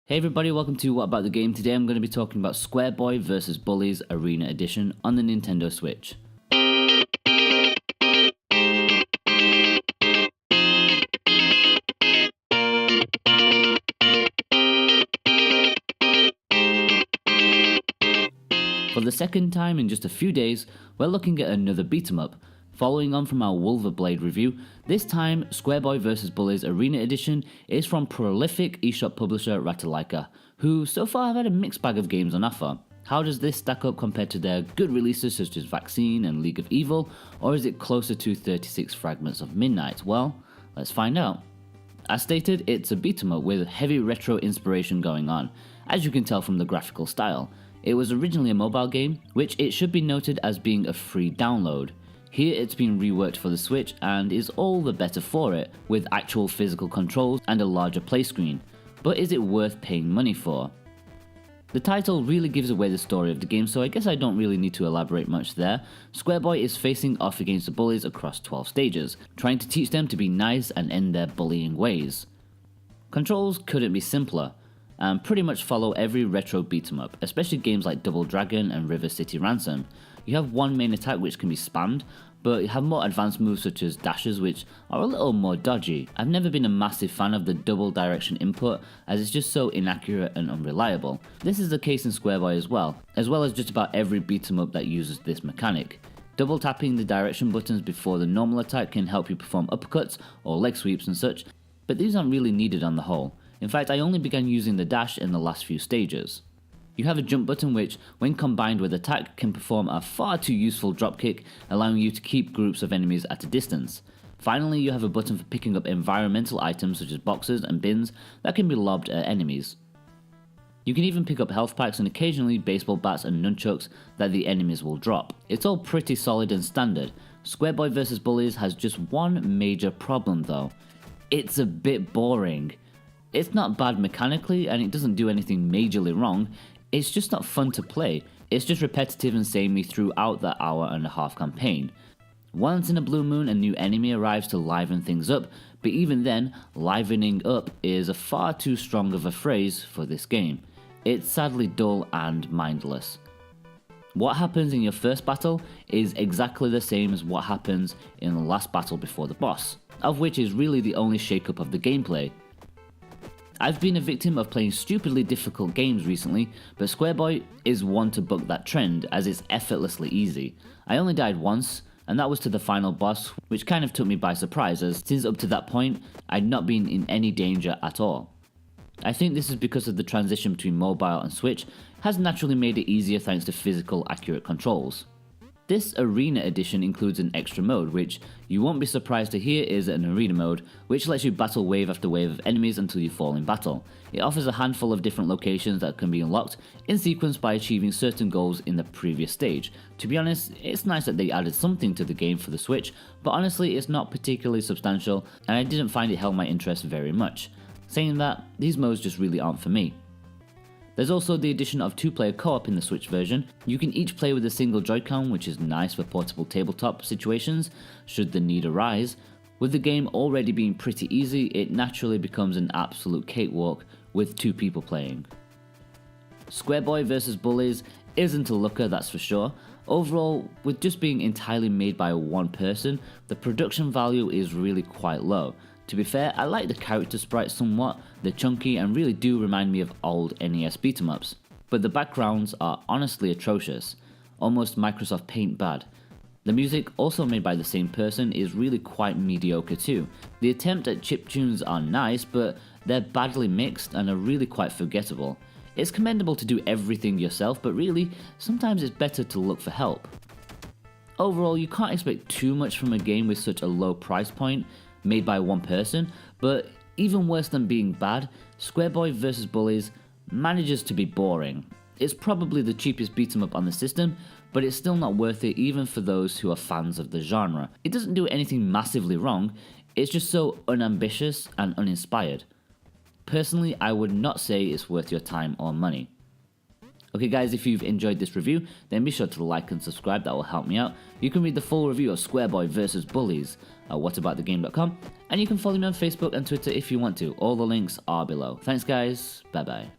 Hey everybody, welcome to What About the Game. Today I'm going to be talking about Squareboy vs Bullies Arena Edition on the Nintendo Switch. For the second time in just a few days, we're looking at another beat 'em up. Following on from our Wolverblade review, this time Squareboy vs Bullies Arena Edition is from prolific eShop publisher Ratalaika, who so far have had a mixed bag of games on offer. How does this stack up compared to their good releases such as Vaccine and League of Evil, or is it closer to 36 Fragments of Midnight? Well, let's find out. As stated, it's a beat 'em up with heavy retro inspiration going on, as you can tell from the graphical style. It was originally a mobile game, which it should be noted as being a free download. Here it's been reworked for the Switch and is all the better for it, with actual physical controls and a larger play screen. But is it worth paying money for? The title really gives away the story of the game, so I guess I don't really need to elaborate much there. Squareboy is facing off against the bullies across 12 stages, trying to teach them to be nice and end their bullying ways. Controls couldn't be simpler, and pretty much follow every retro beat 'em up, especially games like Double Dragon and River City Ransom. You have one main attack which can be spammed, but you have more advanced moves such as dashes which are a little more dodgy. I've never been a massive fan of the double direction input, as it's just so inaccurate and unreliable. This is the case in Squareboy as well as just about every beat 'em up that uses this mechanic. Double tapping the direction buttons before the normal attack can help you perform uppercuts or leg sweeps and such, but these aren't really needed on the whole. In fact, I only began using the dash in the last few stages. You have a jump button which, when combined with attack, can perform a far too useful dropkick, allowing you to keep groups of enemies at a distance. Finally, you have a button for picking up environmental items such as boxes and bins that can be lobbed at enemies. You can even pick up health packs and occasionally baseball bats and nunchucks that the enemies will drop. It's all pretty solid and standard. Squareboy vs Bullies has just one major problem though. It's a bit boring. It's not bad mechanically and it doesn't do anything majorly wrong. It's just not fun to play. It's just repetitive and samey throughout the hour-and-a-half campaign. Once in a blue moon a new enemy arrives to liven things up, but even then, livening up is a far too strong of a phrase for this game. It's sadly dull and mindless. What happens in your first battle is exactly the same as what happens in the last battle before the boss, of which is really the only shake-up of the gameplay. I've been a victim of playing stupidly difficult games recently, but Squareboy is one to buck that trend as it's effortlessly easy. I only died once, and that was to the final boss, which kind of took me by surprise as since up to that point, I'd not been in any danger at all. I think this is because of the transition between mobile and Switch has naturally made it easier thanks to physical accurate controls. This Arena Edition includes an extra mode, which you won't be surprised to hear is an arena mode, which lets you battle wave after wave of enemies until you fall in battle. It offers a handful of different locations that can be unlocked in sequence by achieving certain goals in the previous stage. To be honest, it's nice that they added something to the game for the Switch, but honestly it's not particularly substantial and I didn't find it held my interest very much. Saying that, these modes just really aren't for me. There's also the addition of 2-player co-op in the Switch version. You can each play with a single Joy-Con, which is nice for portable tabletop situations, should the need arise. With the game already being pretty easy, it naturally becomes an absolute cakewalk with 2 people playing. Squareboy vs Bullies isn't a looker, that's for sure. Overall, with just being entirely made by one person, the production value is really quite low. To be fair, I like the character sprites somewhat, they're chunky and really do remind me of old NES beat 'em ups, but the backgrounds are honestly atrocious, almost Microsoft Paint bad. The music, also made by the same person, is really quite mediocre too. The attempt at chiptunes are nice, but they're badly mixed and are really quite forgettable. It's commendable to do everything yourself, but really, sometimes it's better to look for help. Overall, you can't expect too much from a game with such a low price point, made by one person, but even worse than being bad, Squareboy vs Bullies manages to be boring. It's probably the cheapest beat 'em up on the system, but it's still not worth it even for those who are fans of the genre. It doesn't do anything massively wrong, it's just so unambitious and uninspired. Personally, I would not say it's worth your time or money. Okay guys, if you've enjoyed this review, then be sure to like and subscribe, that will help me out. You can read the full review of Squareboy vs Bullies at whataboutthegame.com, and you can follow me on Facebook and Twitter if you want to. All the links are below. Thanks guys, bye bye.